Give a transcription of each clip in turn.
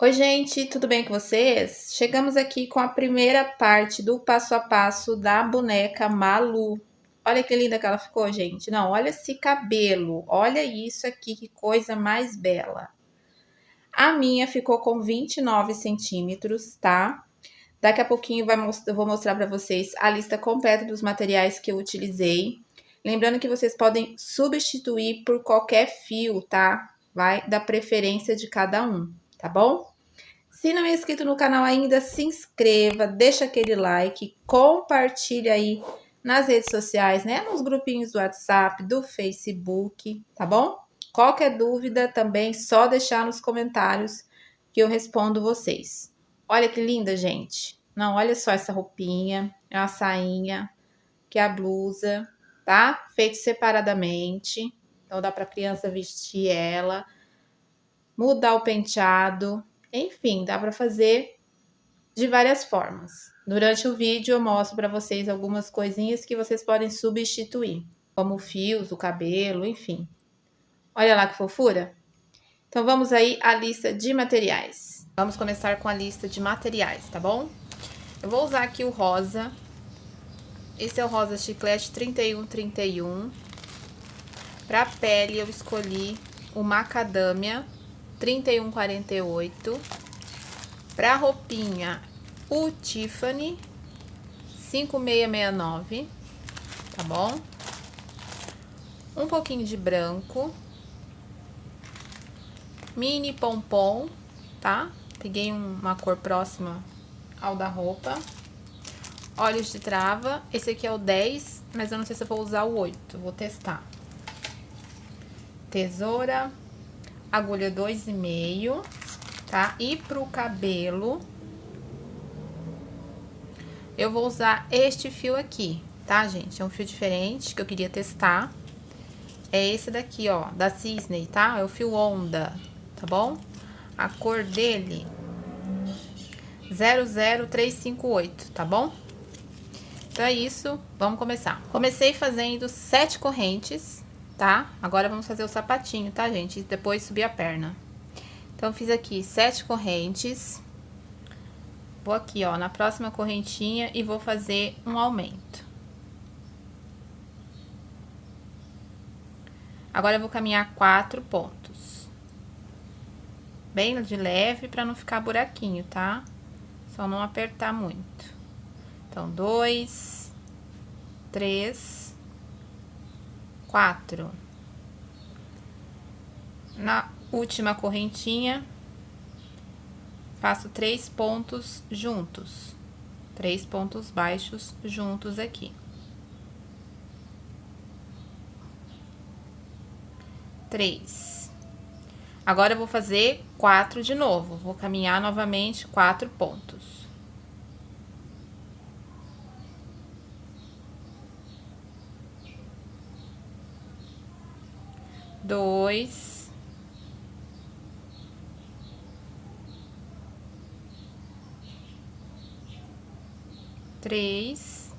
Oi, gente, tudo bem com vocês? Chegamos aqui com a primeira parte do passo a passo da boneca Malu. Olha que linda que ela ficou, gente. Não, olha esse cabelo. Olha isso aqui, que coisa mais bela. A minha ficou com 29 centímetros, tá? Daqui a pouquinho eu vou mostrar para vocês a lista completa dos materiais que eu utilizei. Lembrando que vocês podem substituir por qualquer fio, tá? Vai da preferência de cada um, tá bom? Se não é inscrito no canal ainda, se inscreva, deixa aquele like, compartilha aí nas redes sociais, né? Nos grupinhos do WhatsApp, do Facebook, tá bom? Qualquer dúvida também, só deixar nos comentários que eu respondo vocês. Olha que linda, gente. Não, olha só essa roupinha, é uma sainha, que é a blusa, tá? Feito separadamente. Então dá para criança vestir ela, mudar o penteado, enfim, dá para fazer de várias formas. Durante o vídeo eu mostro para vocês algumas coisinhas que vocês podem substituir, como fios, o cabelo, enfim. Olha lá que fofura. Então vamos aí à lista de materiais. Vamos começar com a lista de materiais, tá bom? Eu vou usar aqui o rosa. Esse é o rosa chiclete 3131. Para pele eu escolhi o macadâmia 3148. Para roupinha, o Tiffany 5669, tá bom? Um pouquinho de branco, mini pompom, tá? Peguei uma cor próxima ao da roupa. Olhos de trava, esse aqui é o 10, mas eu não sei se eu vou usar o 8, vou testar. Tesoura, agulha 2,5, tá? E pro cabelo, eu vou usar este fio aqui, tá, gente? É um fio diferente que eu queria testar. É esse daqui, ó, da Cisne, tá? É o fio Onda, tá bom? A cor dele, 00358, tá bom? Então é isso, vamos começar. Comecei fazendo 7 correntes, tá? Agora vamos fazer o sapatinho, tá, gente? E depois subir a perna. Então, fiz aqui 7 correntes. Vou aqui, ó, na próxima correntinha e vou fazer um aumento. Agora, eu vou caminhar 4 pontos. Bem de leve, pra não ficar buraquinho, tá? Só não apertar muito. Então, 2, 3, 4. Na última correntinha, faço 3 pontos juntos. 3 pontos baixos juntos aqui. 3. Agora, eu vou fazer 4 de novo. Vou caminhar novamente 4 pontos. Dois. 3.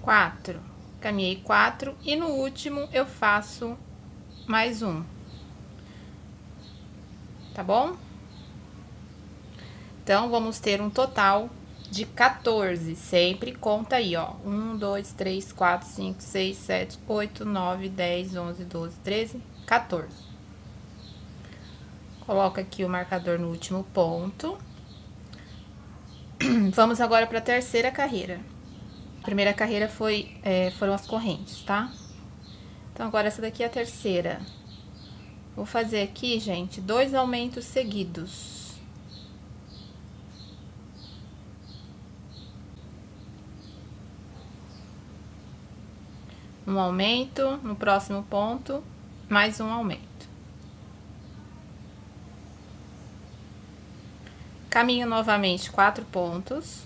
4. Caminhei 4 e no último eu faço mais um, tá bom? Então, vamos ter um total de 14, sempre conta aí, ó. 1, 2, 3, 4, 5, 6, 7, 8, 9, 10, 11, 12, 13, 14. Coloco aqui o marcador no último ponto. Vamos agora para a terceira carreira. A primeira carreira foram as correntes, tá? Então, agora essa daqui é a terceira. Vou fazer aqui, gente, 2 aumentos seguidos. Um aumento, no próximo ponto, mais um aumento. Caminho novamente 4 pontos.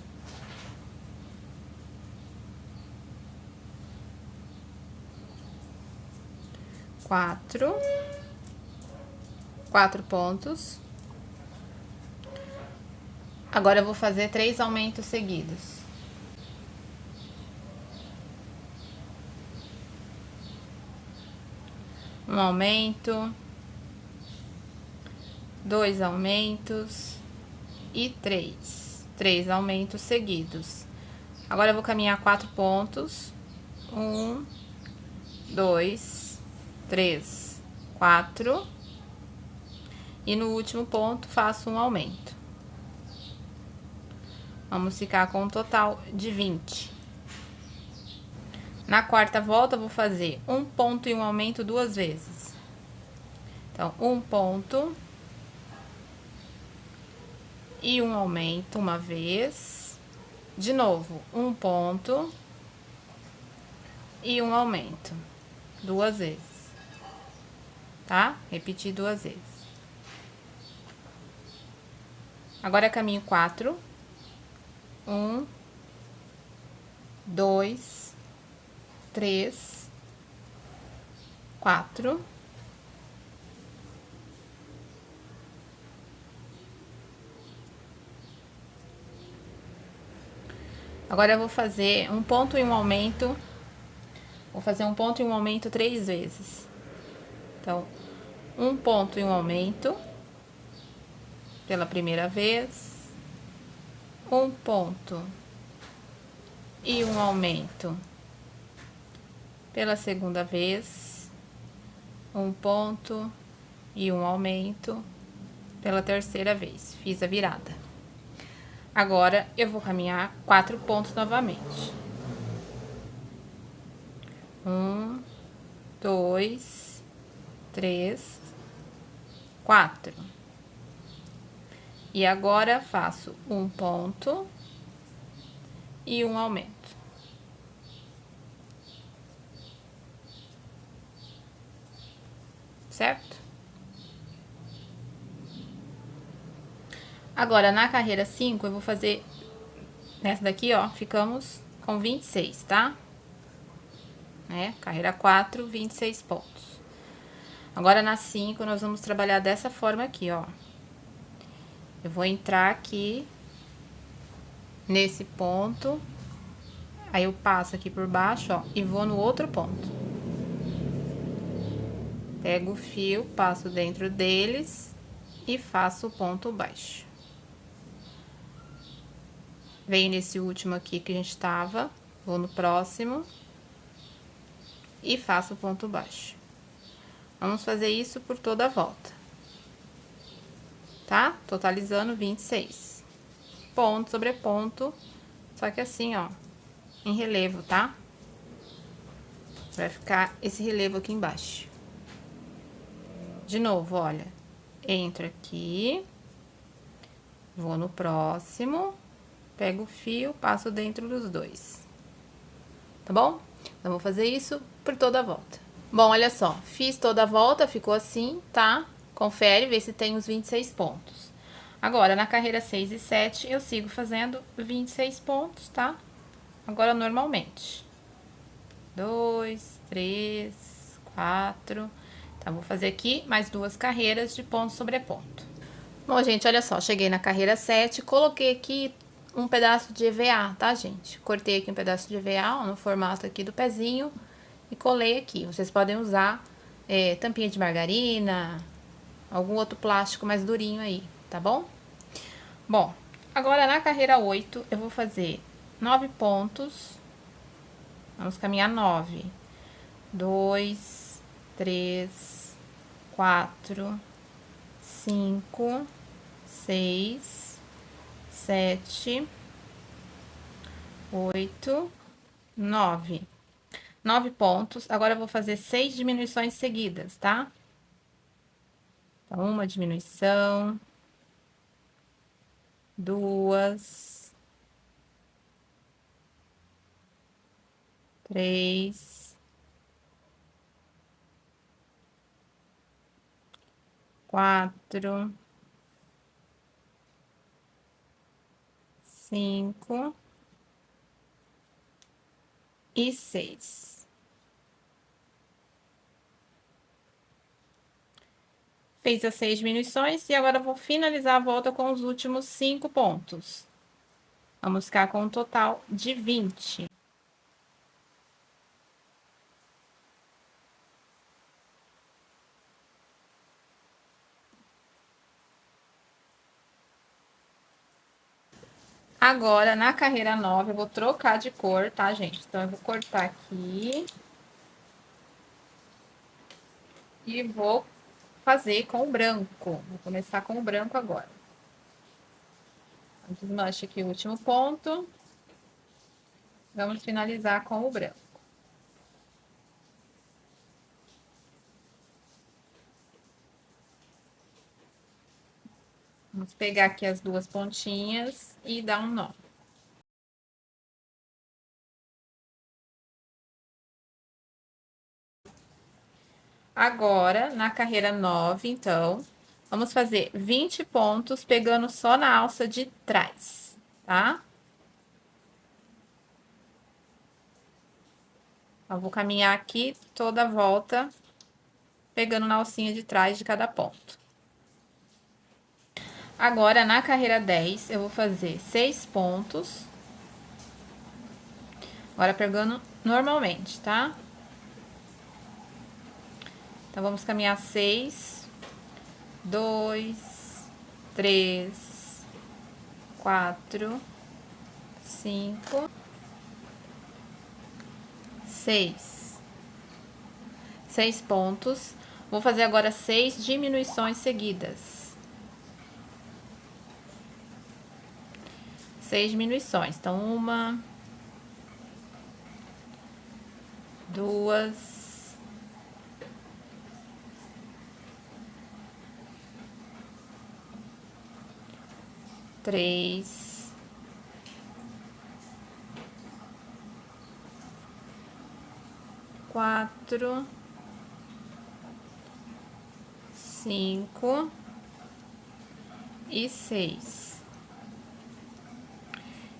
4 pontos. Agora, eu vou fazer 3 aumentos seguidos. Um aumento, 2 aumentos e 3 aumentos seguidos. Agora eu vou caminhar 4 pontos. 1, 2, 3, 4. E no último ponto faço um aumento. Vamos ficar com um total de 20. Na quarta volta, eu vou fazer um ponto e um aumento 2 vezes. Então, um ponto e um aumento uma vez. De novo, um ponto e um aumento 2 vezes, tá? Repetir 2 vezes. Agora, caminho 4. 1, 2, 3, 4. Agora eu vou fazer um ponto e um aumento. Vou fazer um ponto e um aumento 3 vezes. Então, um ponto e um aumento pela primeira vez. Um ponto e um aumento pela segunda vez. Um ponto e um aumento pela terceira vez. Fiz a virada. Agora, eu vou caminhar 4 pontos novamente. 1, 2, 3, 4. E agora, faço um ponto e um aumento. Certo? Agora, na carreira 5, eu vou fazer... Nessa daqui, ó, ficamos com 26, tá? Carreira 4, 26 pontos. Agora, na 5, nós vamos trabalhar dessa forma aqui, ó. Eu vou entrar aqui, nesse ponto, aí eu passo aqui por baixo, ó, e vou no outro ponto. Pego o fio, passo dentro deles e faço o ponto baixo. Venho nesse último aqui que a gente tava, vou no próximo e faço o ponto baixo. Vamos fazer isso por toda a volta. Tá? Totalizando 26. Ponto sobre ponto, só que assim, ó, em relevo, tá? Vai ficar esse relevo aqui embaixo. De novo, olha, entro aqui, vou no próximo, pego o fio, passo dentro dos dois. Tá bom? Então, vou fazer isso por toda a volta. Bom, olha só, fiz toda a volta, ficou assim, tá? Confere, vê se tem os 26 pontos. Agora, na carreira 6 e 7, eu sigo fazendo 26 pontos, tá? Agora, normalmente. 2, 3, 4. Então, vou fazer aqui mais 2 carreiras de ponto sobre ponto. Bom, gente, olha só, cheguei na carreira 7, coloquei aqui um pedaço de EVA, tá, gente? Cortei aqui um pedaço de EVA, ó, no formato aqui do pezinho, e colei aqui. Vocês podem usar tampinha de margarina, algum outro plástico mais durinho aí, tá bom? Bom, agora na carreira 8, eu vou fazer 9 pontos. Vamos caminhar 9. 2, 3, 4, 5, 6, 7, 8, 9. 9 pontos. Agora, eu vou fazer 6 diminuições seguidas, tá? Então, uma diminuição, 2, 3, 4, 5 e 6. Fiz as 6 diminuições e agora eu vou finalizar a volta com os últimos 5 pontos. Vamos ficar com um total de 20. Agora, na carreira 9, eu vou trocar de cor, tá, gente? Então, eu vou cortar aqui. E vou fazer com o branco. Vou começar com o branco agora. Desmanche aqui o último ponto. Vamos finalizar com o branco. Vamos pegar aqui as duas pontinhas e dar um nó. Agora, na carreira 9, então, vamos fazer 20 pontos pegando só na alça de trás, tá? Eu vou caminhar aqui toda a volta, pegando na alcinha de trás de cada ponto. Agora, na carreira 10, eu vou fazer 6 pontos. Agora, pegando normalmente, tá? Então, vamos caminhar 6, 2, 3, 4, 5, 6. 6 pontos. Vou fazer agora 6 diminuições seguidas. 6 diminuições. Então, 1, 2, 3, 4, 5 e 6.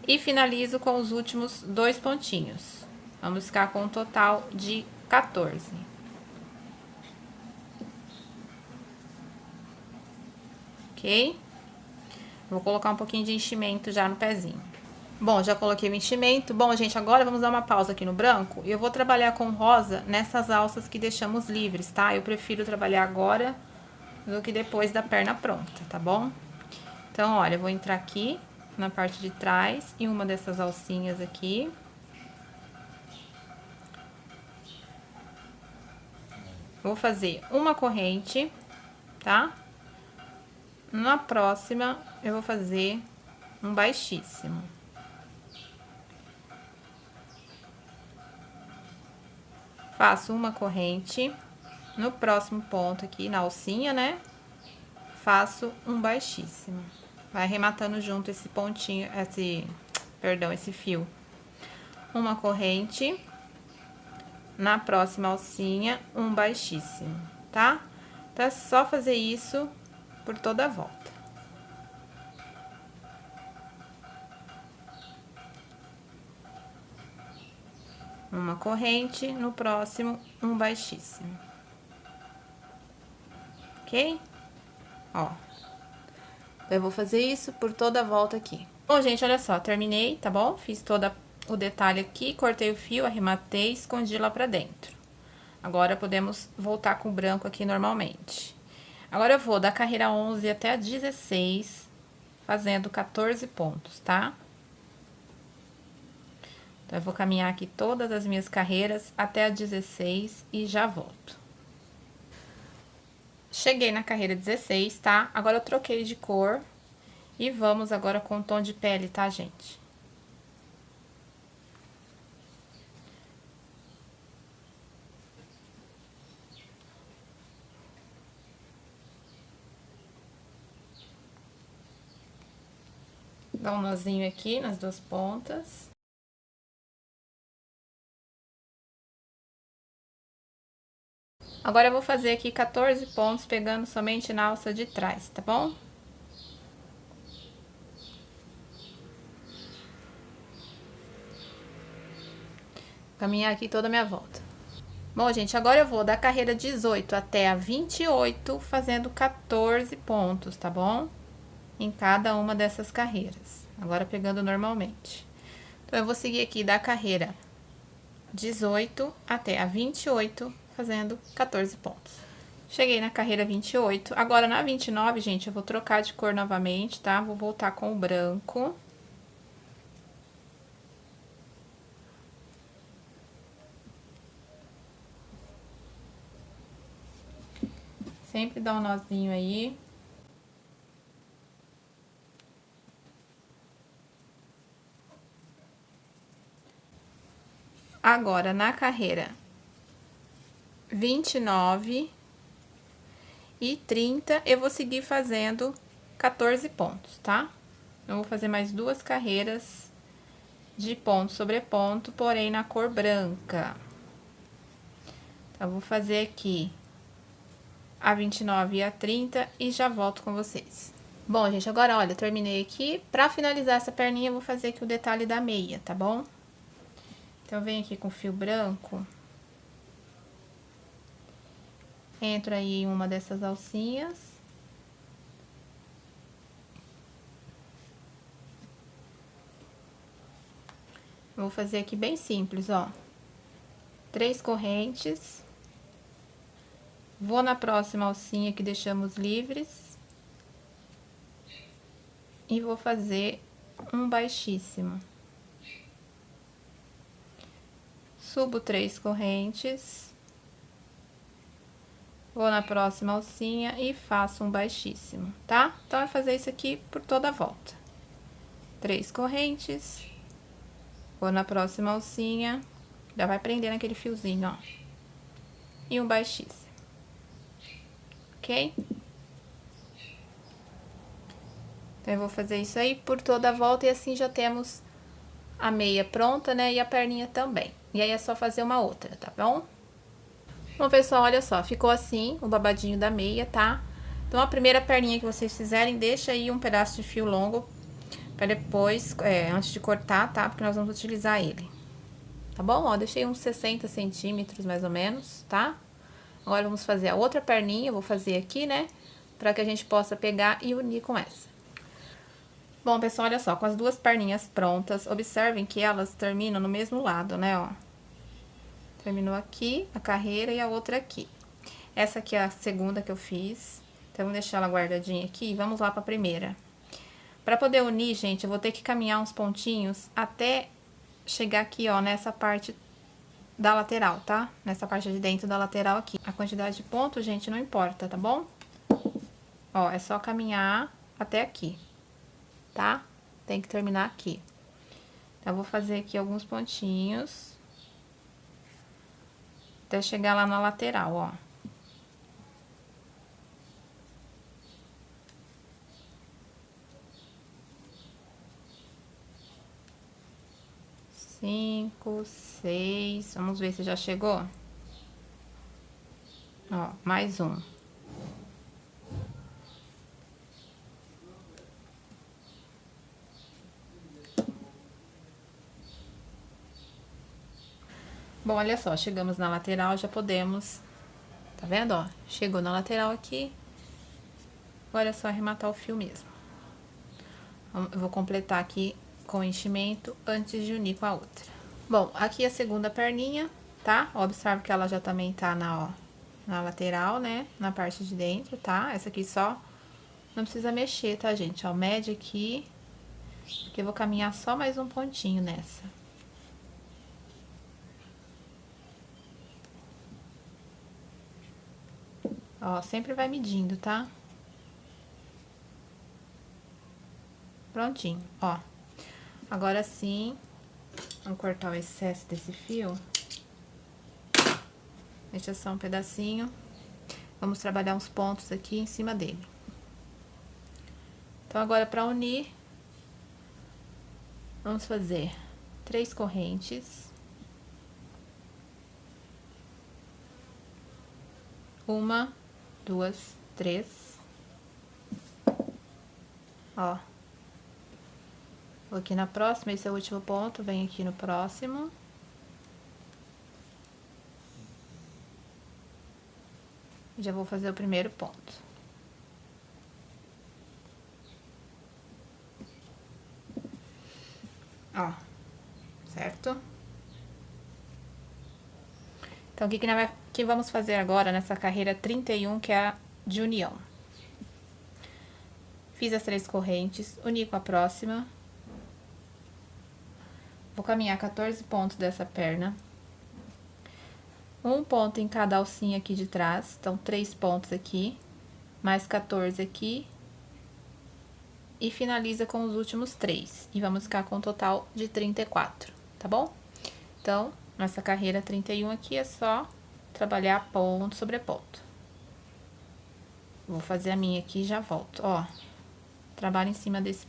E finalizo com os últimos 2 pontinhos. Vamos ficar com um total de 14. Ok? Vou colocar um pouquinho de enchimento já no pezinho. Bom, já coloquei o enchimento. Bom, gente, agora vamos dar uma pausa aqui no branco. E eu vou trabalhar com rosa nessas alças que deixamos livres, tá? Eu prefiro trabalhar agora do que depois da perna pronta, tá bom? Então, olha, eu vou entrar aqui na parte de trás, em uma dessas alcinhas aqui. Vou fazer uma corrente, tá? Na próxima, eu vou fazer um baixíssimo. Faço uma corrente. No próximo ponto aqui, na alcinha, né? Faço um baixíssimo. Vai arrematando junto esse pontinho, esse fio. Uma corrente. Na próxima alcinha, um baixíssimo, tá? Então, é só fazer isso por toda a volta. Uma corrente, no próximo, um baixíssimo. Ok? Ó. Eu vou fazer isso por toda a volta aqui. Bom, gente, olha só, terminei, tá bom? Fiz todo o detalhe aqui, cortei o fio, arrematei, escondi lá pra dentro. Agora, podemos voltar com o branco aqui normalmente. Agora, eu vou da carreira 11 até a 16, fazendo 14 pontos, tá? Então, eu vou caminhar aqui todas as minhas carreiras até a 16 e já volto. Cheguei na carreira 16, tá? Agora, eu troquei de cor e vamos agora com o tom de pele, tá, gente? Dá um nozinho aqui nas duas pontas. Agora, eu vou fazer aqui 14 pontos, pegando somente na alça de trás, tá bom? Caminhar aqui toda a minha volta. Bom, gente, agora eu vou da carreira 18 até a 28, fazendo 14 pontos, tá bom? Em cada uma dessas carreiras. Agora, pegando normalmente. Então, eu vou seguir aqui da carreira 18 até a 28, fazendo 14 pontos. Cheguei na carreira 28. Agora, na 29, gente, eu vou trocar de cor novamente, tá? Vou voltar com o branco. Sempre dá um nozinho aí. Agora, na carreira 29 e 30, eu vou seguir fazendo 14 pontos, tá? Eu vou fazer mais 2 carreiras de ponto sobre ponto, porém na cor branca. Então, eu vou fazer aqui a 29 e a 30 e já volto com vocês. Bom, gente, agora, olha, terminei aqui. Pra finalizar essa perninha, eu vou fazer aqui o detalhe da meia, tá bom? Então, eu venho aqui com fio branco. Entro aí em uma dessas alcinhas. Vou fazer aqui bem simples, ó. 3 correntes. Vou na próxima alcinha que deixamos livres. E vou fazer um baixíssimo. Subo 3 correntes. Vou na próxima alcinha e faço um baixíssimo, tá? Então, é fazer isso aqui por toda a volta. 3 correntes. Vou na próxima alcinha. Já vai prender naquele fiozinho, ó. E um baixíssimo. Ok? Então, eu vou fazer isso aí por toda a volta e assim já temos a meia pronta, né? E a perninha também. E aí, é só fazer uma outra, tá bom? Bom, pessoal, olha só, ficou assim o babadinho da meia, tá? Então, a primeira perninha que vocês fizerem, deixa aí um pedaço de fio longo pra depois, antes de cortar, tá? Porque nós vamos utilizar ele. Tá bom? Ó, deixei uns 60 centímetros, mais ou menos, tá? Agora, vamos fazer a outra perninha, eu vou fazer aqui, né? Pra que a gente possa pegar e unir com essa. Bom, pessoal, olha só, com as 2 perninhas prontas, observem que elas terminam no mesmo lado, né, ó. Terminou aqui a carreira e a outra aqui. Essa aqui é a segunda que eu fiz. Então, vamos deixar ela guardadinha aqui e vamos lá pra primeira. Pra poder unir, gente, eu vou ter que caminhar uns pontinhos até chegar aqui, ó, nessa parte da lateral, tá? Nessa parte de dentro da lateral aqui. A quantidade de pontos, gente, não importa, tá bom? Ó, é só caminhar até aqui, tá? Tem que terminar aqui. Então, eu vou fazer aqui alguns pontinhos. Até chegar lá na lateral, ó. Cinco, 6. Vamos ver se já chegou. Ó, mais um. Bom, olha só, chegamos na lateral, já podemos... Tá vendo, ó? Chegou na lateral aqui. Agora é só arrematar o fio mesmo. Eu vou completar aqui com enchimento antes de unir com a outra. Bom, aqui a segunda perninha, tá? Observe que ela já também tá na lateral, né? Na parte de dentro, tá? Essa aqui só não precisa mexer, tá, gente? Ó, mede aqui, porque eu vou caminhar só mais um pontinho nessa. Ó, sempre vai medindo, tá? Prontinho, ó. Agora sim, vamos cortar o excesso desse fio. Deixa só um pedacinho. Vamos trabalhar uns pontos aqui em cima dele. Então, agora, pra unir, vamos fazer 3 correntes. 1, 2, 3. Ó. Vou aqui na próxima, esse é o último ponto, venho aqui no próximo. Já vou fazer o primeiro ponto. Ó, certo? Então, o que vamos fazer agora nessa carreira 31, que é a de união? Fiz as 3 correntes, uni com a próxima. Vou caminhar 14 pontos dessa perna. Um ponto em cada alcinha aqui de trás, então 3 pontos aqui. mais 14 aqui. E finaliza com os últimos 3. E vamos ficar com um total de 34, tá bom? Então, nossa carreira 31 aqui é só trabalhar ponto sobre ponto. Vou fazer a minha aqui e já volto, ó. Trabalho em cima desse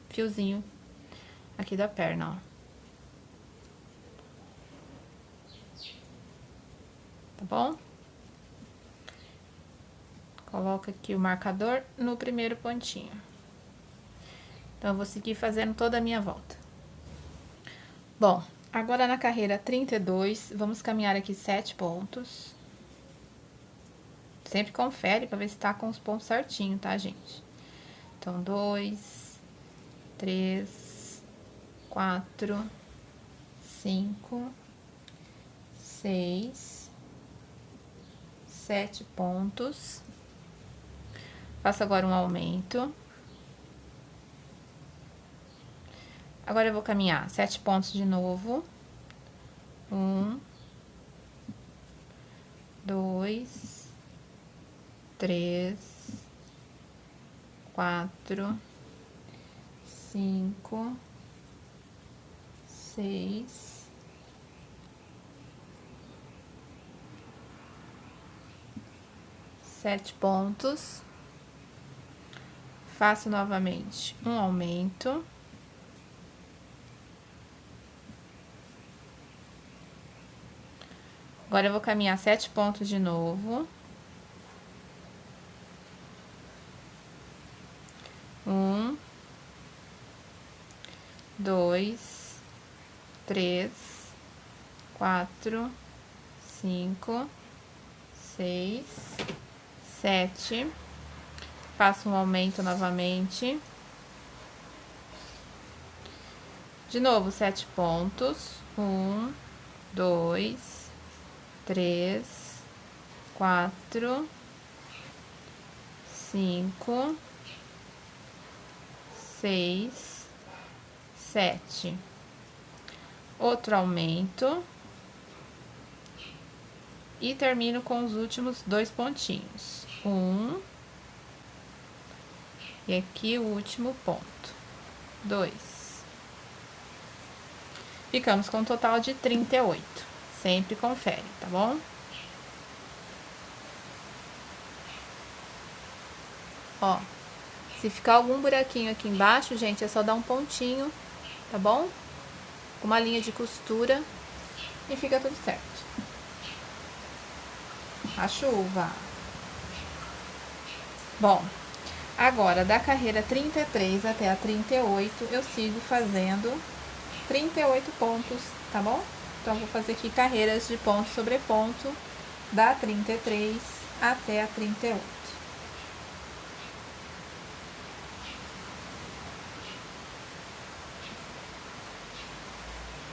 fiozinho aqui da perna, ó. Tá bom? Coloca aqui o marcador no primeiro pontinho. Então, eu vou seguir fazendo toda a minha volta. Bom, agora na carreira 32, vamos caminhar aqui 7 pontos. Sempre confere pra ver se tá com os pontos certinho, tá, gente? Então, 2, 3, 4, 5, 6, 7 pontos. Faço agora um aumento. Agora, eu vou caminhar 7 pontos de novo. 1, 2, 3, 4, 5, 6, 7 pontos. Faço novamente um aumento. Agora, eu vou caminhar 7 pontos de novo. 1, 2, 3, 4, 5, 6, 7. Faço um aumento novamente. De novo, 7 pontos. 1, 2, 3, 4, 5, 6, 7. Outro aumento. E termino com os últimos 2 pontinhos. 1. E aqui o último ponto. 2. Ficamos com um total de 38. Sempre confere, tá bom? Ó, se ficar algum buraquinho aqui embaixo, gente, é só dar um pontinho, tá bom? Uma linha de costura e fica tudo certo. A chuva. Bom, agora da carreira 33 até a 38, eu sigo fazendo 38 pontos, tá bom? Então, vou fazer aqui carreiras de ponto sobre ponto, da 33 até a 38.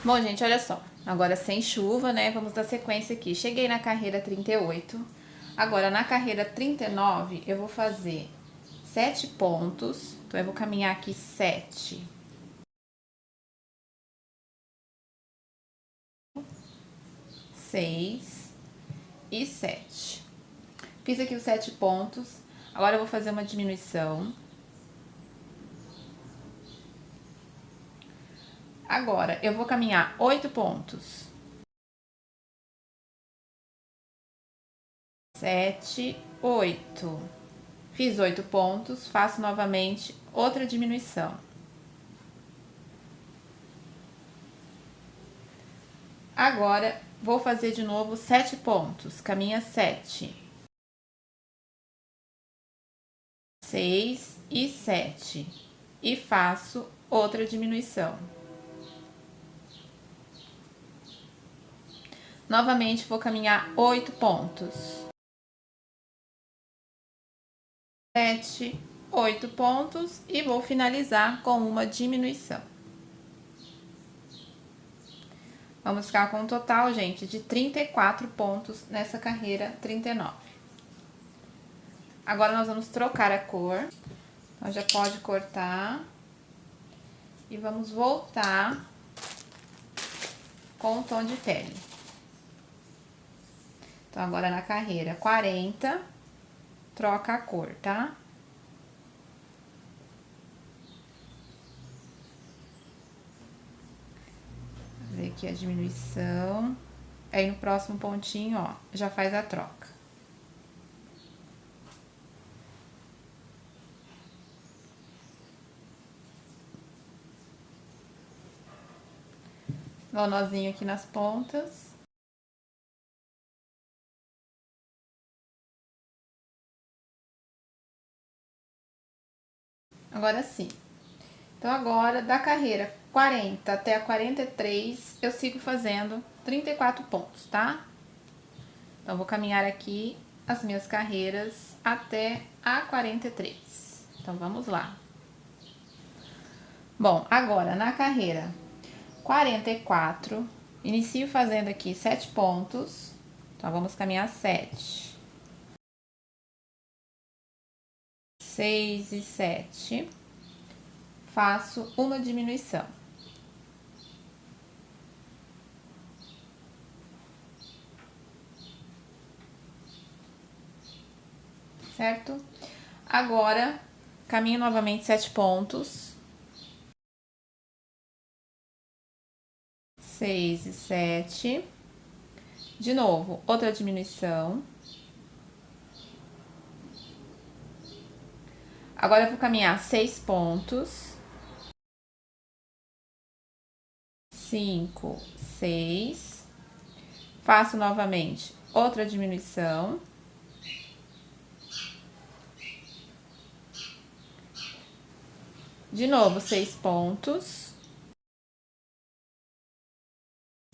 Bom, gente, olha só. Agora, sem chuva, né? Vamos dar sequência aqui. Cheguei na carreira 38. Agora, na carreira 39, eu vou fazer 7 pontos. Então, eu vou caminhar aqui 7. 6 e 7. Fiz aqui os 7 pontos. Agora, eu vou fazer uma diminuição. Agora, eu vou caminhar 8 pontos. 7, 8. Fiz 8 pontos, faço novamente outra diminuição. Agora, vou fazer de novo 7 pontos, caminha 7. 6 e 7. E faço outra diminuição. Novamente, vou caminhar 8 pontos. 7, 8 pontos e vou finalizar com uma diminuição. Vamos ficar com um total, gente, de 34 pontos nessa carreira 39. Agora, nós vamos trocar a cor. Então, já pode cortar. E vamos voltar com o tom de pele. Então, agora na carreira 40, troca a cor, tá? Vou fazer aqui a diminuição. Aí, no próximo pontinho, ó, já faz a troca. Dá um nozinho aqui nas pontas. Agora sim. Então, agora, da carreira 40 até a 43, eu sigo fazendo 34 pontos, tá? Então, vou caminhar aqui as minhas carreiras até a 43. Então, vamos lá. Bom, agora, na carreira 44, inicio fazendo aqui 7 pontos. Então, vamos caminhar 7. 6 e 7. Faço uma diminuição. Certo? Agora, caminho novamente 7 pontos. 6 e 7. De novo, outra diminuição. Agora, eu vou caminhar 6 pontos. 5, 6. Faço novamente outra diminuição. De novo, 6 pontos.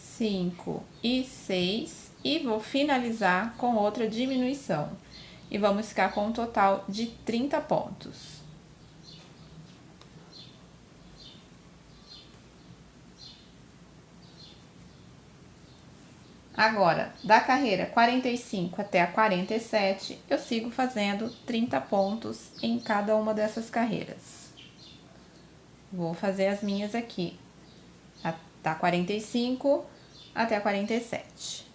5 e 6. E vou finalizar com outra diminuição. E vamos ficar com um total de 30 pontos. Agora, da carreira 45 até a 47, eu sigo fazendo 30 pontos em cada uma dessas carreiras. Vou fazer as minhas aqui, da 45 até a 47.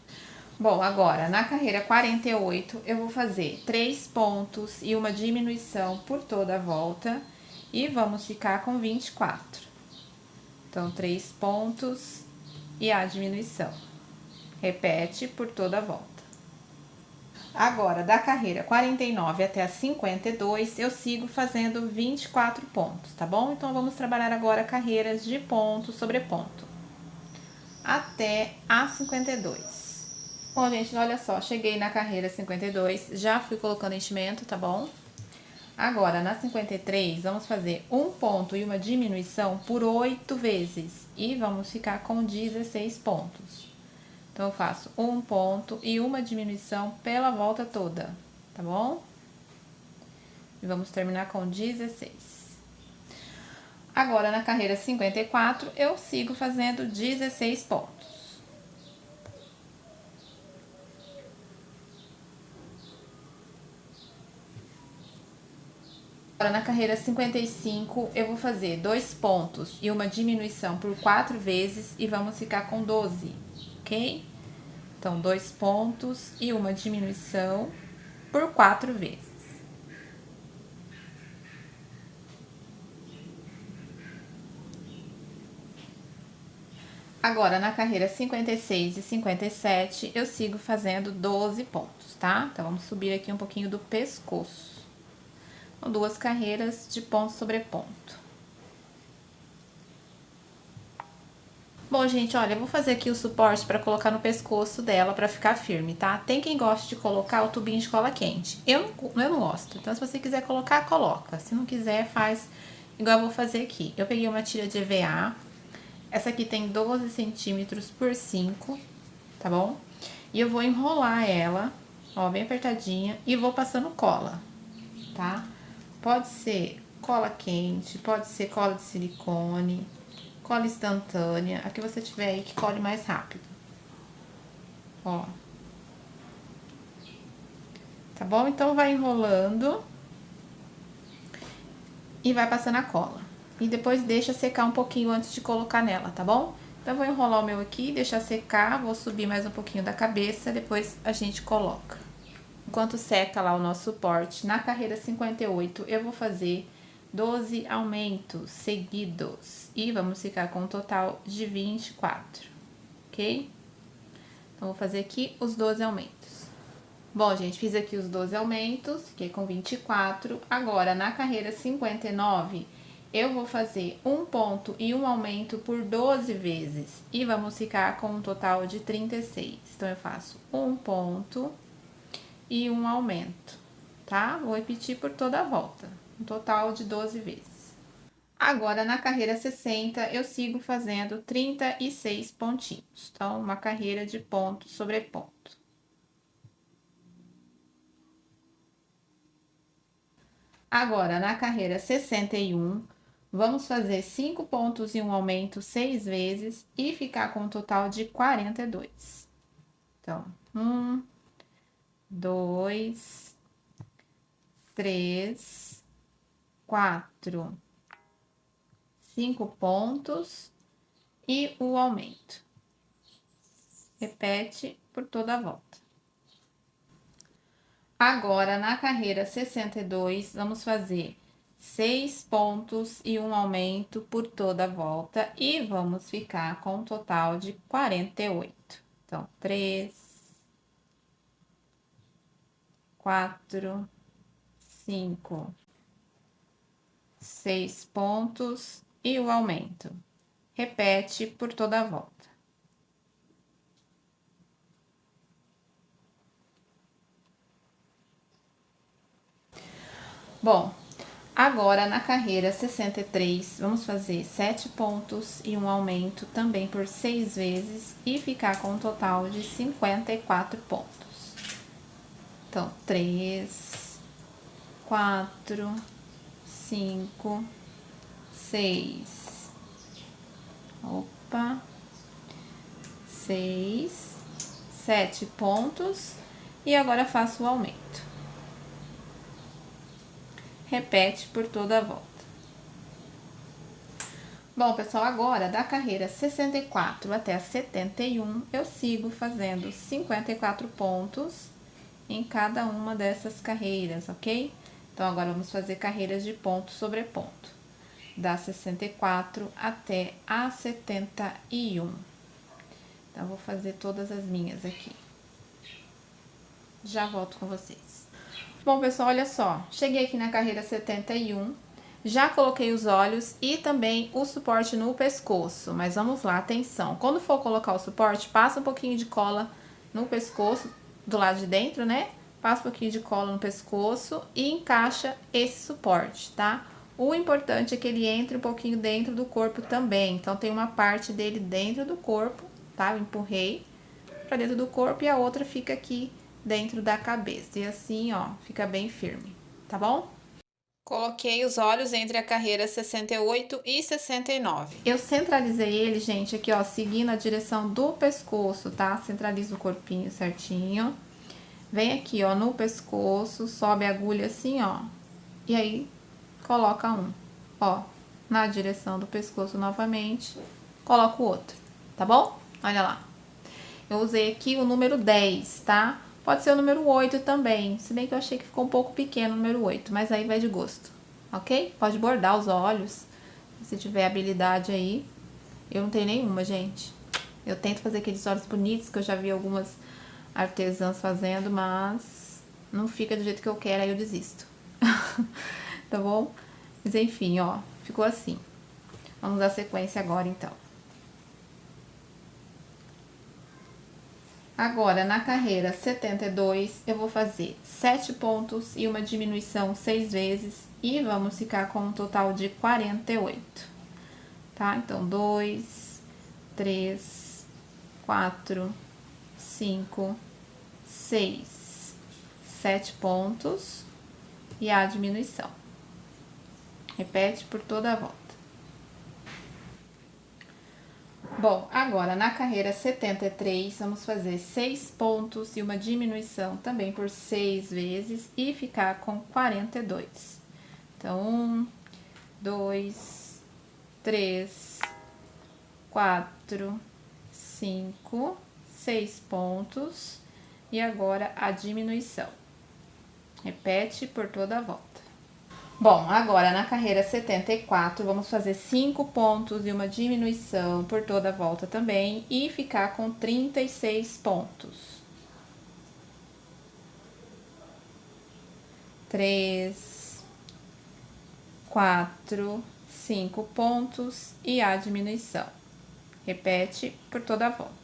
Bom, agora, na carreira 48, eu vou fazer 3 pontos e uma diminuição por toda a volta. E vamos ficar com 24. Então, 3 pontos e a diminuição. Repete por toda a volta. Agora, da carreira 49 até a 52, eu sigo fazendo 24 pontos, tá bom? Então, vamos trabalhar agora carreiras de ponto sobre ponto. Até a 52. Bom, gente, olha só, cheguei na carreira 52, já fui colocando enchimento, tá bom? Agora, na 53, vamos fazer um ponto e uma diminuição por 8 vezes. E vamos ficar com 16 pontos. Então, eu faço um ponto e uma diminuição pela volta toda, tá bom? E vamos terminar com 16. Agora, na carreira 54, eu sigo fazendo 16 pontos. Agora, na carreira 55, eu vou fazer 2 pontos e uma diminuição por 4 vezes e vamos ficar com 12, ok? Então, 2 pontos e uma diminuição por 4 vezes. Agora, na carreira 56 e 57, eu sigo fazendo 12 pontos, tá? Então, vamos subir aqui um pouquinho do pescoço. São 2 carreiras de ponto sobre ponto. Bom, gente, olha, eu vou fazer aqui o suporte para colocar no pescoço dela para ficar firme, tá? Tem quem goste de colocar o tubinho de cola quente. Eu não gosto, então se você quiser colocar, coloca. Se não quiser, faz igual eu vou fazer aqui. Eu peguei uma tira de EVA. Essa aqui tem 12 centímetros por 5, tá bom? E eu vou enrolar ela, ó, bem apertadinha, e vou passando cola, tá? Pode ser cola quente, pode ser cola de silicone, cola instantânea, a que você tiver aí que cole mais rápido. Ó. Tá bom? Então, vai enrolando e vai passando a cola. E depois deixa secar um pouquinho antes de colocar nela, tá bom? Então, eu vou enrolar o meu aqui, deixar secar, vou subir mais um pouquinho da cabeça, depois a gente coloca. Enquanto seca lá o nosso suporte, na carreira 58 eu vou fazer 12 aumentos seguidos e vamos ficar com um total de 24, ok? Então, vou fazer aqui os 12 aumentos. Bom, gente, fiz aqui os 12 aumentos, fiquei com 24. Agora, na carreira 59, eu vou fazer um ponto e um aumento por 12 vezes e vamos ficar com um total de 36. Então, eu faço um ponto e um aumento, tá? Vou repetir por toda a volta, um total de 12 vezes. Agora, na carreira 60, eu sigo fazendo 36 pontinhos. Então, uma carreira de ponto sobre ponto. Agora, na carreira 61, vamos fazer 5 pontos e um aumento 6 vezes e ficar com um total de 42. Então, 1, 2, 3, 4, 5 pontos e o aumento. Repete por toda a volta. Agora, na carreira 62, vamos fazer 6 pontos e um aumento por toda a volta e vamos ficar com um total de 48. Então, 3, 4, 5, 6 pontos e o aumento. Repete por toda a volta. Bom, agora na carreira 63, vamos fazer 7 pontos e um aumento também por 6 vezes e ficar com um total de 54 pontos. Então, 3, 4, 5, 6. Opa. 6, 7 pontos e agora faço o aumento. Repete por toda a volta. Bom, pessoal, agora da carreira 64 até a 71, eu sigo fazendo 54 pontos em cada uma dessas carreiras, ok? Então, agora vamos fazer carreiras de ponto sobre ponto, da 64 até a 71. Então, vou fazer todas as minhas aqui. Já volto com vocês. Bom, pessoal, olha só, cheguei aqui na carreira 71, já coloquei os olhos e também o suporte no pescoço, mas vamos lá, atenção, quando for colocar o suporte, passa um pouquinho de cola no pescoço, do lado de dentro, né? Passa um pouquinho de cola no pescoço e encaixa esse suporte, tá? O importante é que ele entre um pouquinho dentro do corpo também, então tem uma parte dele dentro do corpo, tá? Eu empurrei pra dentro do corpo e a outra fica aqui dentro da cabeça. E assim, ó, fica bem firme, tá bom? Coloquei os olhos entre a carreira 68 e 69. Eu centralizei ele, gente, aqui, ó, seguindo a direção do pescoço, tá? Centraliza o corpinho certinho. Vem aqui, ó, no pescoço, sobe a agulha assim, ó. E aí, coloca um, ó, na direção do pescoço novamente. Coloca o outro, tá bom? Olha lá. Eu usei aqui o número 10, tá? Pode ser o número 8 também, se bem que eu achei que ficou um pouco pequeno o número 8, mas aí vai de gosto, ok? Pode bordar os olhos, se tiver habilidade aí. Eu não tenho nenhuma, gente. Eu tento fazer aqueles olhos bonitos, que eu já vi algumas artesãs fazendo, mas não fica do jeito que eu quero, aí eu desisto. Tá bom? Mas enfim, ó, ficou assim. Vamos dar sequência agora, então. Agora, na carreira 72, eu vou fazer 7 pontos e uma diminuição 6 vezes e vamos ficar com um total de 48, tá? Então, 2, 3, 4, 5, 6, 7 pontos e a diminuição. Repete por toda a volta. Bom, agora na carreira 73, vamos fazer 6 pontos e uma diminuição também por 6 vezes e ficar com 42. Então, 1, 2, 3, 4, 5, 6 pontos e agora a diminuição. Repete por toda a volta. Bom, agora na carreira 74, vamos fazer 5 pontos e uma diminuição por toda a volta também e ficar com 36 pontos. 3, 4, 5 pontos e a diminuição. Repete por toda a volta.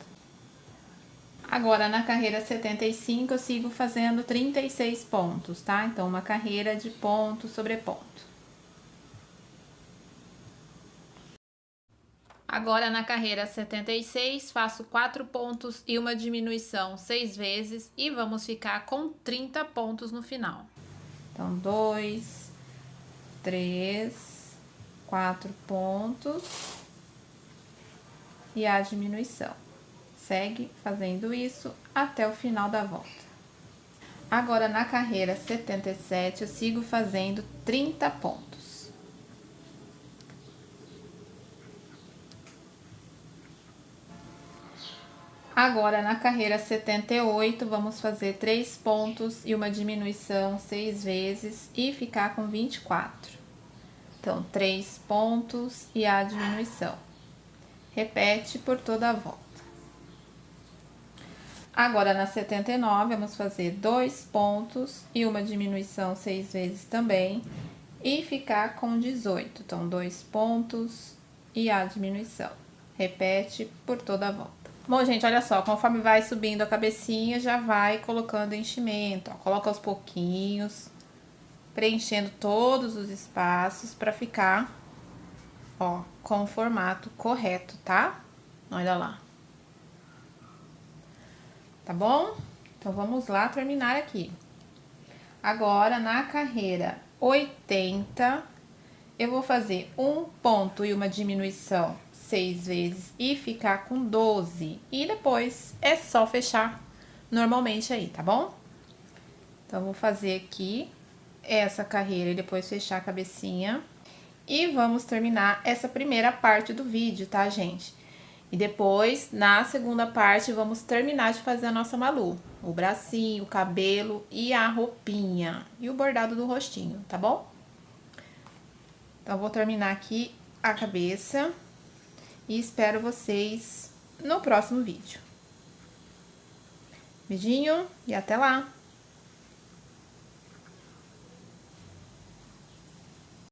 Agora, na carreira 75, eu sigo fazendo 36 pontos, tá? Então, uma carreira de ponto sobre ponto. Agora, na carreira 76, faço 4 pontos e uma diminuição 6 vezes e vamos ficar com 30 pontos no final. Então, 2, 3, 4 pontos e a diminuição. Segue fazendo isso até o final da volta. Agora, na carreira 77, eu sigo fazendo 30 pontos. Agora, na carreira 78, vamos fazer 3 pontos e uma diminuição 6 vezes e ficar com 24. Então, 3 pontos e a diminuição. Repete por toda a volta. Agora, na 79, vamos fazer 2 pontos e uma diminuição 6 vezes também e ficar com 18. Então, 2 pontos e a diminuição. Repete por toda a volta. Bom, gente, olha só, conforme vai subindo a cabecinha, já vai colocando enchimento, ó. Coloca aos pouquinhos, preenchendo todos os espaços para ficar, ó, com o formato correto, tá? Olha lá. Tá bom? Então, vamos lá terminar aqui. Agora, na carreira 80, eu vou fazer 1 ponto e uma diminuição 6 vezes e ficar com 12. E depois é só fechar normalmente aí, tá bom? Então, vou fazer aqui essa carreira e depois fechar a cabecinha. E vamos terminar essa primeira parte do vídeo, tá, gente? E depois, na segunda parte, vamos terminar de fazer a nossa Malu. O bracinho, o cabelo e a roupinha. E o bordado do rostinho, tá bom? Então, vou terminar aqui a cabeça. E espero vocês no próximo vídeo. Beijinho e até lá!